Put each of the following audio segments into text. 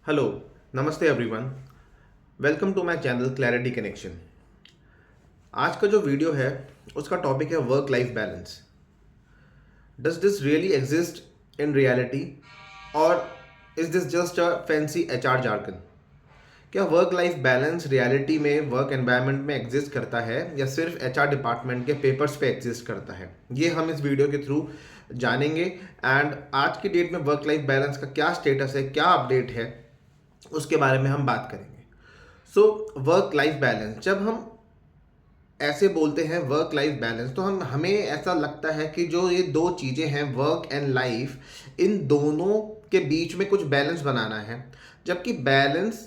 Hello, नमस्ते everyone. Welcome to my channel clarity connection. आज का जो वीडियो है उसका टॉपिक है work life balance. Does this really exist in reality और is this just a fancy HR jargon? क्या वर्क लाइफ बैलेंस रियलिटी में वर्क एनवायरनमेंट में एग्जिस्ट करता है या सिर्फ एचआर डिपार्टमेंट के पेपर्स पे एग्जिस्ट करता है? ये हम इस वीडियो के थ्रू जानेंगे। एंड आज की डेट में वर्क लाइफ बैलेंस का क्या स्टेटस है, क्या अपडेट है, उसके बारे में हम बात करेंगे। सो वर्क लाइफ बैलेंस, जब हम ऐसे बोलते हैं वर्क लाइफ बैलेंस, तो हमें ऐसा लगता है कि जो ये दो चीज़ें हैं वर्क एंड लाइफ, इन दोनों के बीच में कुछ बैलेंस बनाना है। जबकि बैलेंस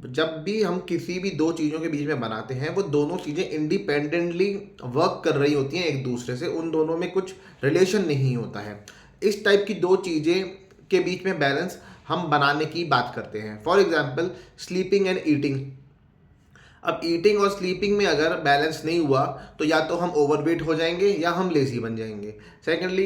जब भी हम किसी भी दो चीज़ों के बीच में बनाते हैं, वो दोनों चीज़ें इंडिपेंडेंटली वर्क कर रही होती हैं एक दूसरे से, उन दोनों में कुछ रिलेशन नहीं होता है। इस टाइप की दो चीज़ें के बीच में बैलेंस हम बनाने की बात करते हैं। For example, sleeping and eating. अब ईटिंग और स्लीपिंग में अगर बैलेंस नहीं हुआ तो या तो हम ओवरवेट हो जाएंगे या हम लेजी बन जाएंगे। Secondly,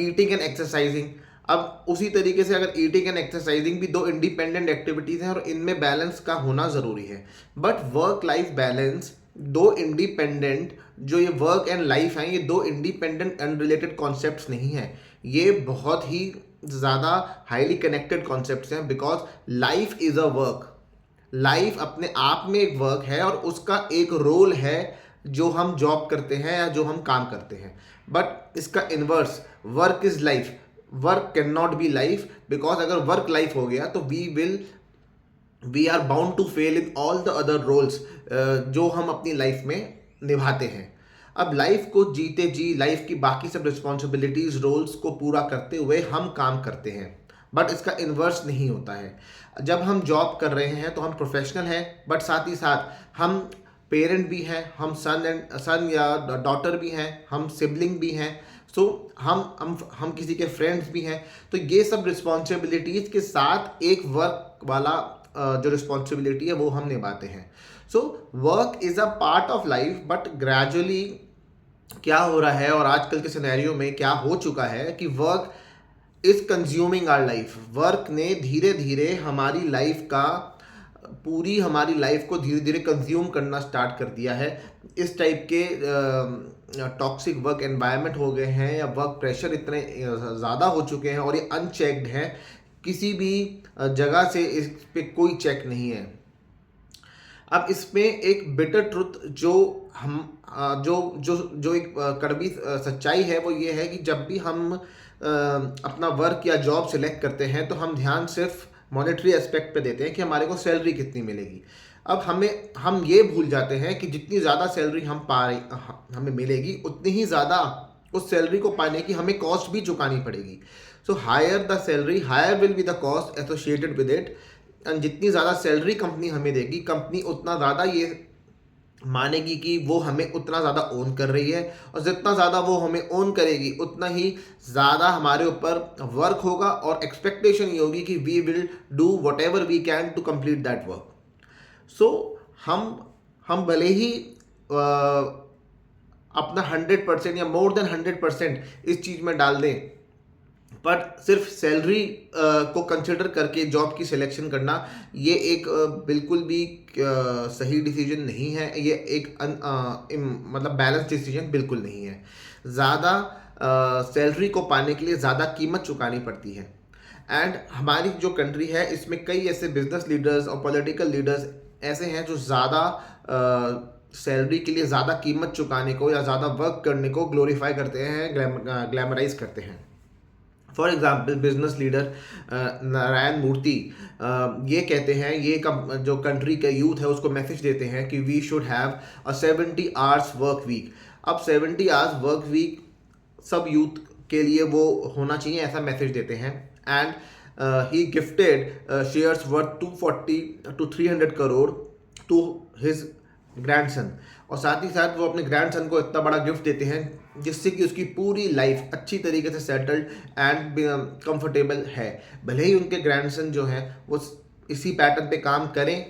eating and exercising. अब उसी तरीके से अगर ईटिंग एंड एक्सरसाइजिंग भी दो इंडिपेंडेंट एक्टिविटीज़ हैं और इनमें बैलेंस का होना ज़रूरी है। बट वर्क लाइफ बैलेंस दो इंडिपेंडेंट, जो ये वर्क एंड लाइफ हैं, ये दो इंडिपेंडेंट अनरिलेटेड कॉन्सेप्ट्स नहीं हैं। ये बहुत ही ज़्यादा हाईली कनेक्टेड कॉन्सेप्ट्स हैं, because life is a work. Life अपने आप में एक वर्क है और उसका एक रोल है जो हम जॉब करते हैं या जो हम काम करते हैं। बट इसका inverse, work is life, work can not be life, because अगर वर्क लाइफ हो गया तो we are bound to fail in all the other roles जो हम अपनी लाइफ में निभाते हैं। अब लाइफ को जीते जी लाइफ की बाकी सब रिस्पॉन्सिबिलिटीज रोल्स को पूरा करते हुए हम काम करते हैं, बट इसका इन्वर्स नहीं होता है। जब हम जॉब कर रहे हैं तो हम प्रोफेशनल हैं, बट साथ ही साथ हम पेरेंट भी हैं, हम सन या डॉटर भी हैं, हम सिबलिंग भी हैं। सो हम किसी के फ्रेंड्स भी हैं। तो ये सब रिस्पॉन्सिबिलिटीज़ के साथ एक वर्क वाला जो रिस्पॉन्सिबिलिटी है वो हम निभाते हैं। So work is a part of life, but gradually क्या हो रहा है और आजकल के सिनेरियो में क्या हो चुका है कि work is consuming our life. Work ने धीरे धीरे हमारी लाइफ का, पूरी हमारी लाइफ को धीरे धीरे कंज्यूम करना स्टार्ट कर दिया है। इस टाइप के टॉक्सिक वर्क एनवायरनमेंट हो गए हैं या वर्क प्रेशर इतने ज़्यादा हो चुके हैं और ये अनचेक्ड हैं। किसी भी जगह से इस पे कोई चेक नहीं है। अब इसमें एक बिटर ट्रुथ जो हम जो जो जो एक कड़वी सच्चाई है वो ये है कि जब भी हम अपना वर्क या जॉब सेलेक्ट करते हैं तो हम ध्यान सिर्फ मॉनेटरी एस्पेक्ट पे देते हैं कि हमारे को सैलरी कितनी मिलेगी। अब हम ये भूल जाते हैं कि जितनी ज़्यादा सैलरी हमें मिलेगी, उतनी ही ज़्यादा उस सैलरी को पाने की हमें कॉस्ट भी चुकानी पड़ेगी। So higher the salary, higher will be the cost associated with it. And जितनी ज़्यादा सैलरी कंपनी हमें देगी, कंपनी उतना ज़्यादा ये मानेगी कि वो हमें उतना ज़्यादा ओन कर रही है, और जितना ज़्यादा वो हमें ओन करेगी उतना ही ज़्यादा हमारे ऊपर वर्क होगा और एक्सपेक्टेशन ये होगी कि we will do whatever we can to complete that work. So हम भले ही अपना 100% या मोर देन 100% इस चीज़ में डाल दें, बट सिर्फ सैलरी को कंसिडर करके जॉब की सिलेक्शन करना ये एक बिल्कुल भी सही डिसीजन नहीं है। ये एक मतलब बैलेंस डिसीजन बिल्कुल नहीं है। ज़्यादा सैलरी को पाने के लिए ज़्यादा कीमत चुकानी पड़ती है। एंड हमारी जो कंट्री है इसमें कई ऐसे बिजनेस लीडर्स और पॉलिटिकल लीडर्स ऐसे हैं जो ज़्यादा सैलरी के लिए ज़्यादा कीमत चुकाने को या ज़्यादा वर्क करने को ग्लोरीफाई करते हैं, ग्लैमराइज करते हैं। For example, business leader Narayan Murthy ये कहते हैं, जो कंट्री का यूथ है उसको मैसेज देते हैं कि we should have a 70 hours work week. अब 70 आवर्स वर्क वीक सब यूथ के लिए वो होना चाहिए, ऐसा मैसेज देते हैं। And he gifted shares worth 240 to 300 crore to his grandson. और साथ ही साथ वो अपने ग्रैंडसन को इतना बड़ा गिफ्ट देते हैं जिससे कि उसकी पूरी लाइफ अच्छी तरीके से सेटल्ड एंड कंफर्टेबल है। भले ही उनके ग्रैंडसन जो हैं वो इसी पैटर्न पे काम करें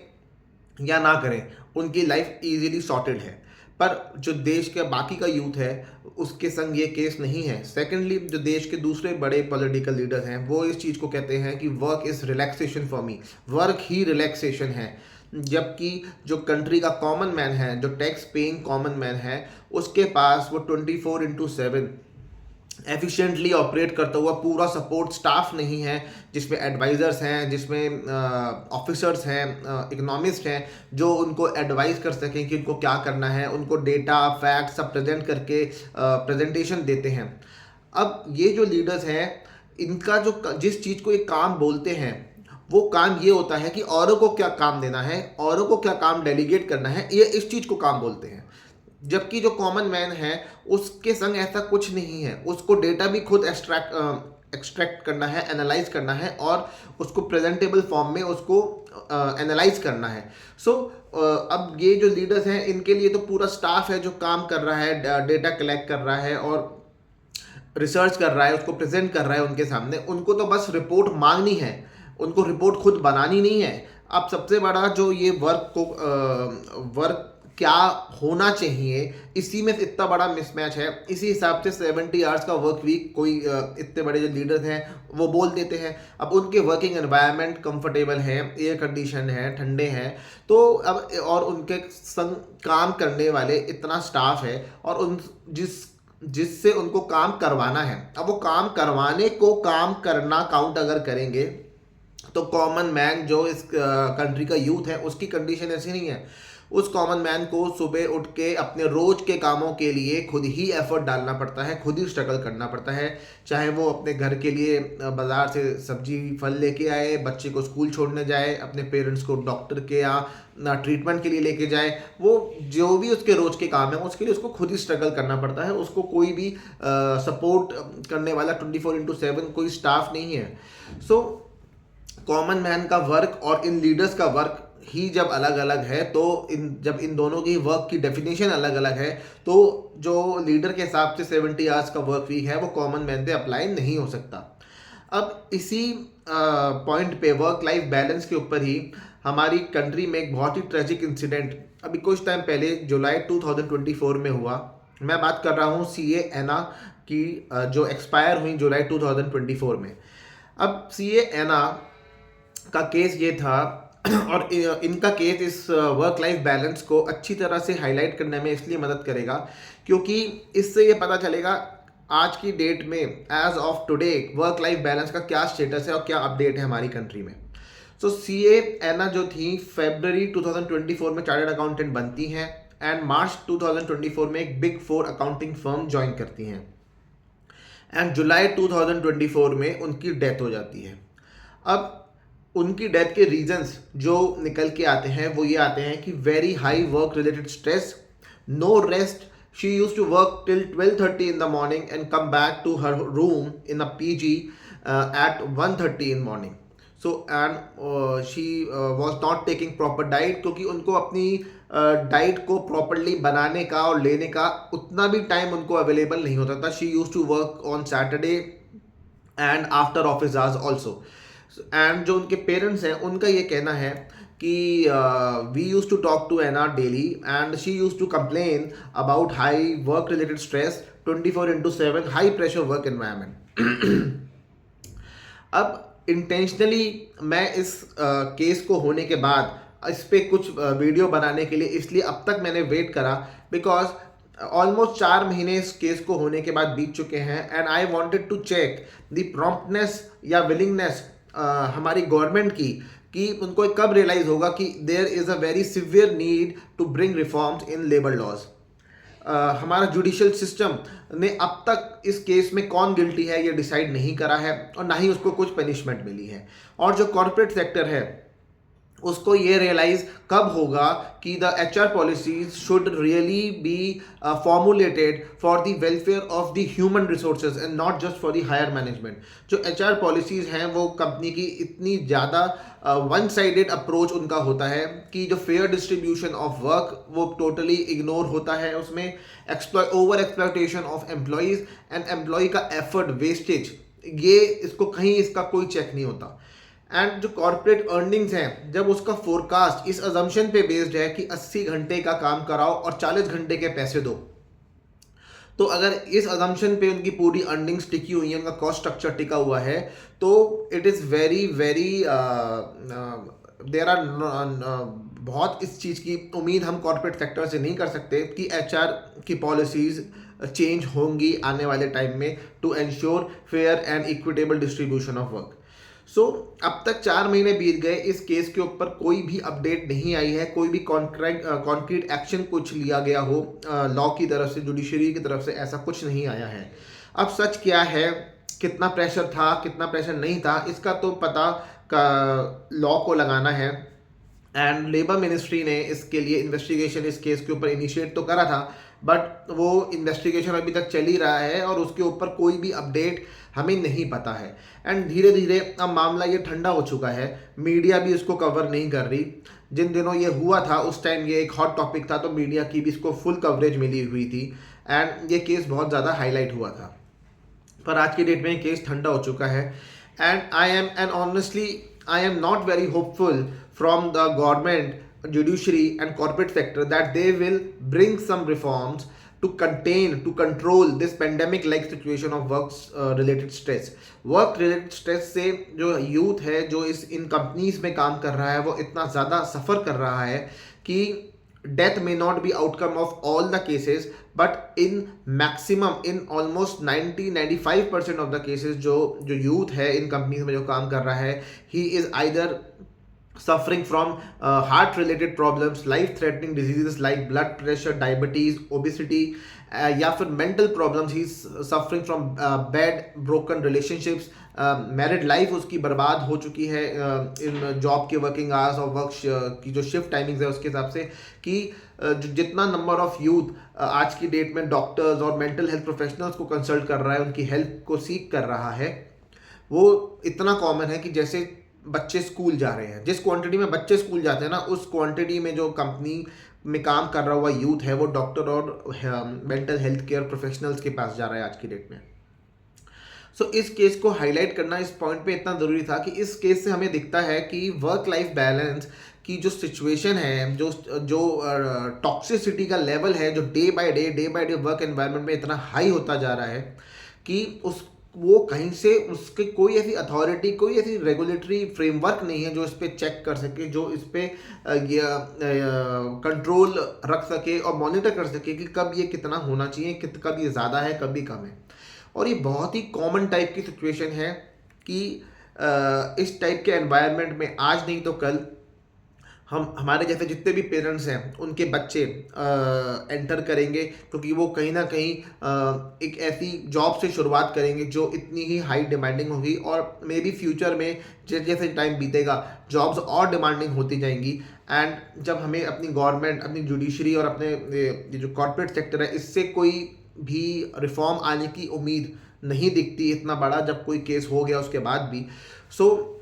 या ना करें, उनकी लाइफ इजीली सॉर्टेड है। पर जो देश के बाकी का यूथ है उसके संग ये केस नहीं है। सेकेंडली, जो देश के दूसरे बड़े पॉलिटिकल लीडर हैं वो इस चीज़ को कहते हैं कि work is relaxation for me, work he relaxation है। जबकि जो कंट्री का कॉमन मैन है, जो टैक्स पेइंग कॉमन मैन है, उसके पास वो 24/7 एफिशिएंटली ऑपरेट करता हुआ पूरा सपोर्ट स्टाफ नहीं है, जिसमें एडवाइज़र्स हैं, जिसमें ऑफिसर्स हैं, इकोनॉमिस्ट हैं, जो उनको एडवाइस कर सकें कि उनको क्या करना है, उनको डेटा फैक्ट सब प्रेजेंट करके प्रेजेंटेशन देते हैं। अब ये जो लीडर्स हैं, इनका जो जिस चीज़ को ये काम बोलते हैं वो काम ये होता है कि औरों को क्या काम देना है, औरों को क्या काम डेलीगेट करना है, ये इस चीज़ को काम बोलते हैं। जबकि जो कॉमन मैन है उसके संग ऐसा कुछ नहीं है, उसको डेटा भी खुद एक्सट्रैक्ट करना है, एनालाइज करना है और उसको प्रेजेंटेबल फॉर्म में उसको एनालाइज करना है। सो अब ये जो लीडर्स हैं इनके लिए तो पूरा स्टाफ है जो काम कर रहा है, डेटा कलेक्ट कर रहा है और रिसर्च कर रहा है, उसको प्रेजेंट कर रहा है उनके सामने। उनको तो बस रिपोर्ट मांगनी है, उनको रिपोर्ट खुद बनानी नहीं है। अब सबसे बड़ा जो ये वर्क क्या होना चाहिए, इसी में इतना बड़ा मिसमैच है। इसी हिसाब से 70 आवर्स का वर्क वीक कोई इतने बड़े जो लीडर्स हैं वो बोल देते हैं। अब उनके वर्किंग एनवायरनमेंट कंफर्टेबल है, एयर कंडीशन है, ठंडे हैं, तो अब और उनके संग काम करने वाले इतना स्टाफ है और उन जिससे उनको काम करवाना है। अब वो काम करवाने को काम करना काउंट अगर करेंगे तो कॉमन मैन जो इस कंट्री का यूथ है उसकी कंडीशन ऐसी नहीं है। उस कॉमन मैन को सुबह उठ के अपने रोज के कामों के लिए खुद ही एफर्ट डालना पड़ता है, खुद ही स्ट्रगल करना पड़ता है। चाहे वो अपने घर के लिए बाजार से सब्जी फल लेके आए, बच्चे को स्कूल छोड़ने जाए, अपने पेरेंट्स को डॉक्टर के या ट्रीटमेंट के लिए लेके जाए, वो जो भी उसके रोज के काम है उसके लिए उसको खुद ही स्ट्रगल करना पड़ता है। उसको कोई भी सपोर्ट करने वाला 24/7 कोई स्टाफ नहीं है। सो कॉमन मैन का वर्क और इन लीडर्स का वर्क ही जब अलग अलग है, तो जब इन दोनों की वर्क की डेफिनेशन अलग अलग है, तो जो लीडर के हिसाब से 70 आवर्स का वर्क वीक है वो कॉमन मैन पे अप्लाई नहीं हो सकता। अब इसी पॉइंट पे वर्क लाइफ बैलेंस के ऊपर ही हमारी कंट्री में एक बहुत ही ट्रेजिक इंसिडेंट अभी कुछ टाइम पहले जुलाई 2024 में हुआ। मैं बात कर रहा हूँ CA एना की, जो एक्सपायर हुई जुलाई 2024 में। अब CA एना का केस ये था और इनका केस इस वर्क लाइफ बैलेंस को अच्छी तरह से हाईलाइट करने में इसलिए मदद करेगा क्योंकि इससे ये पता चलेगा आज की डेट में as of today work life balance का क्या स्टेटस है और क्या अपडेट है हमारी कंट्री में। सो CA एना जो थी फरवरी 2024 में चार्टर्ड अकाउंटेंट बनती हैं एंड मार्च 2024 में एक बिग 4 अकाउंटिंग फर्म ज्वाइन करती हैं एंड जुलाई 2024 में उनकी डेथ हो जाती है। अब उनकी डेथ के रीजंस जो निकल के आते हैं वो ये आते हैं कि very high work related stress, no rest, she used to work till 12:30 in the morning and come back to her room in a PG at 1:30 in morning. So and she was not taking proper diet क्योंकि उनको अपनी diet को properly बनाने का और लेने का उतना भी टाइम उनको अवेलेबल नहीं होता था। She used to work on Saturday and after office hours also. And जो उनके पेरेंट्स हैं उनका ये कहना है कि we use to talk to Anna daily and she use to complain about high work related stress 24/7 high pressure work environment. अब intentionally मैं इस केस को होने के बाद इस पर कुछ वीडियो बनाने के लिए इसलिए अब तक मैंने वेट करा बिकॉज ऑलमोस्ट 4 महीने इस केस को होने के बाद बीत चुके हैं and I wanted to check the promptness या विलिंगनेस हमारी गवर्नमेंट की कि उनको कब रियलाइज होगा कि there is a very severe need to bring reforms in labour laws. हमारा जुडिशियल सिस्टम ने अब तक इस केस में कौन गिल्टी है ये डिसाइड नहीं करा है और ना ही उसको कुछ पनिशमेंट मिली है। और जो कॉर्पोरेट सेक्टर है उसको ये रियलाइज कब होगा कि the HR policies should really be formulated for the welfare of the human resources and not just for the higher management. जो HR पॉलिसीज हैं वो कंपनी की इतनी ज़्यादा वन साइडेड अप्रोच उनका होता है कि जो फेयर डिस्ट्रीब्यूशन ऑफ वर्क वो टोटली इग्नोर होता है। उसमें over exploitation of employees and employee का एफर्ट वेस्टेज, ये इसको कहीं इसका कोई चेक नहीं होता। एंड जो कॉर्पोरेट अर्निंग्स हैं, जब उसका फोरकास्ट इस अजम्पशन पे बेस्ड है कि 80 घंटे का काम कराओ और 40 घंटे के पैसे दो, तो अगर इस अजम्पशन पे उनकी पूरी अर्निंग्स टिकी हुई है, उनका कॉस्ट स्ट्रक्चर टिका हुआ है, तो it is very very there are बहुत इस चीज़ की उम्मीद हम कॉर्पोरेट सेक्टर से नहीं कर सकते कि एचआर की पॉलिसीज़ चेंज होंगी आने वाले टाइम में to ensure fair and equitable distribution of work. So अब तक 4 महीने बीत गए, इस केस के ऊपर कोई भी अपडेट नहीं आई है, कोई भी कॉन्क्रीट एक्शन कुछ लिया गया हो लॉ की तरफ से, जुडिशरी की तरफ से, ऐसा कुछ नहीं आया है। अब सच क्या है, कितना प्रेशर था, कितना प्रेशर नहीं था, इसका तो पता का लॉ को लगाना है। एंड लेबर मिनिस्ट्री ने इसके लिए इन्वेस्टिगेशन इस केस के ऊपर इनिशिएट तो करा था, बट वो इन्वेस्टिगेशन अभी तक चल ही रहा है और उसके ऊपर कोई भी अपडेट हमें नहीं पता है। एंड धीरे धीरे अब मामला ये ठंडा हो चुका है, मीडिया भी इसको कवर नहीं कर रही। जिन दिनों ये हुआ था उस टाइम ये एक हॉट टॉपिक था, तो मीडिया की भी इसको फुल कवरेज मिली हुई थी एंड ये केस बहुत ज़्यादा हाईलाइट हुआ था। पर आज की डेट में केस ठंडा हो चुका है and I am not very hopeful from the government, judiciary and corporate sector that they will bring some reforms to control this pandemic like situation of related stress. Work related stress से जो youth है जो इन companies में काम कर रहा है वो इतना ज़्यादा सफ़र कर रहा है कि death may not be outcome of all the cases, but in almost 90-95% of the cases जो यूथ है इन कंपनीज में जो काम कर रहा है, he is either suffering from heart related problems, life threatening diseases like blood pressure, diabetes, obesity, या फिर mental problems, he is suffering from bad broken relationships, married life उसकी बर्बाद हो चुकी है इन जॉब के वर्किंग आवर्स और वर्क की जो शिफ्ट टाइमिंग्स है उसके हिसाब से, कि जितना नंबर ऑफ यूथ आज की डेट में डॉक्टर्स और मेंटल हेल्थ प्रोफेशनल्स को कंसल्ट कर रहा है, उनकी हेल्प को सीख कर रहा है, वो इतना कॉमन है कि जैसे बच्चे स्कूल जा रहे हैं, जिस क्वांटिटी में बच्चे स्कूल जाते हैं ना, उस क्वांटिटी में जो कंपनी में काम कर रहा हुआ यूथ है वो डॉक्टर और मेंटल हेल्थ केयर प्रोफेशनल्स के पास जा रहा है आज की डेट में। सो इस केस को हाईलाइट करना इस पॉइंट पे इतना ज़रूरी था कि इस केस से हमें दिखता है कि वर्क लाइफ बैलेंस की जो सिचुएशन है, जो टॉक्सिसिटी का लेवल है, जो day by day work environment में इतना हाई होता जा रहा है कि वो कहीं से उसके कोई ऐसी अथॉरिटी, कोई ऐसी रेगुलेटरी फ्रेमवर्क नहीं है जो इस पर चेक कर सके, जो इस पर कंट्रोल रख सके और मॉनिटर कर सके कि कब ये कितना होना चाहिए, कब ये ज़्यादा है, कब ये कम है। और ये बहुत ही कॉमन टाइप की सिचुएशन है कि इस टाइप के एनवायरनमेंट में आज नहीं तो कल हमारे जैसे जितने भी पेरेंट्स हैं उनके बच्चे एंटर करेंगे, क्योंकि वो कहीं ना कहीं एक ऐसी जॉब से शुरुआत करेंगे जो इतनी ही हाई डिमांडिंग होगी, और मे बी फ्यूचर में जैसे जैसे टाइम बीतेगा जॉब्स और डिमांडिंग होती जाएंगी। एंड जब हमें अपनी गवर्नमेंट, अपनी जुडिशरी और अपने ये जो कॉर्पोरेट सेक्टर है, इससे कोई भी रिफॉर्म आने की उम्मीद नहीं दिखती इतना बड़ा, जब कोई केस हो गया उसके बाद भी। सो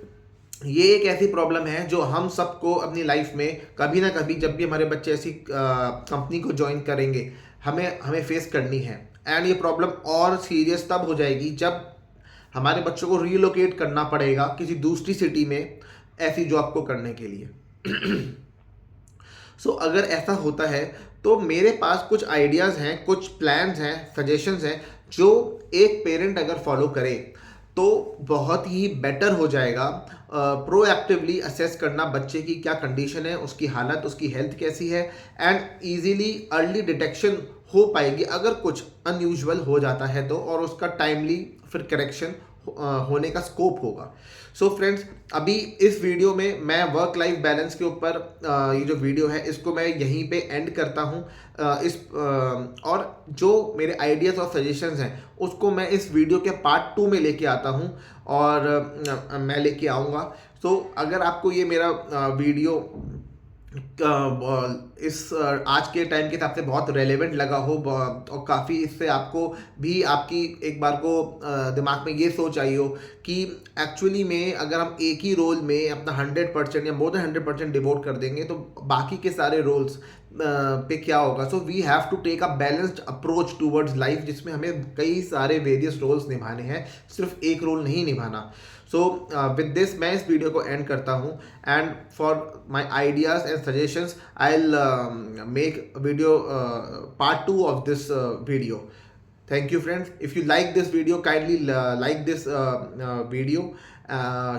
ये एक ऐसी प्रॉब्लम है जो हम सबको अपनी लाइफ में कभी ना कभी, जब भी हमारे बच्चे ऐसी कंपनी को ज्वाइन करेंगे, हमें फेस करनी है। एंड ये प्रॉब्लम और सीरियस तब हो जाएगी जब हमारे बच्चों को रीलोकेट करना पड़ेगा किसी दूसरी सिटी में ऐसी जॉब को करने के लिए। सो अगर ऐसा होता है तो मेरे पास कुछ आइडियाज़ हैं, कुछ प्लान्स हैं, सजेशंस हैं जो एक पेरेंट अगर फॉलो करे तो बहुत ही बेटर हो जाएगा। प्रोएक्टिवली असेस करना बच्चे की क्या कंडीशन है, उसकी हालत, उसकी हेल्थ कैसी है, एंड इजीली अर्ली डिटेक्शन हो पाएगी अगर कुछ अनयूजुअल हो जाता है तो, और उसका टाइमली फिर करेक्शन होने का स्कोप होगा। सो फ्रेंड्स, अभी इस वीडियो में मैं वर्क लाइफ बैलेंस के ऊपर ये जो वीडियो है इसको मैं यहीं पे एंड करता हूँ। और जो मेरे आइडियाज़ और सजेशंस हैं उसको मैं इस वीडियो के पार्ट 2 में लेके आता हूँ, और मैं लेके आऊँगा। सो अगर आपको ये मेरा वीडियो इस आज के टाइम के हिसाब से बहुत रेलेवेंट लगा हो और काफ़ी इससे आपको भी आपकी एक बार को दिमाग में ये सोच आई हो कि एक्चुअली में अगर हम एक ही रोल में अपना 100% या मोर देन 100% डिवोट कर देंगे तो बाकी के सारे रोल्स पे क्या होगा। So we have to take a balanced approach towards life, जिसमें हमें कई सारे वेरियस रोल्स निभाने हैं, सिर्फ एक रोल नहीं निभाना। सो विद दिस मैं इस वीडियो को एंड करता हूँ, and for my ideas and suggestions I will make video part 2 of this video. Thank you friends. If you like this video, kindly like this video,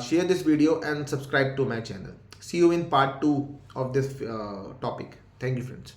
share this video and subscribe to my channel. See you in part 2 of this topic. Thank you friends.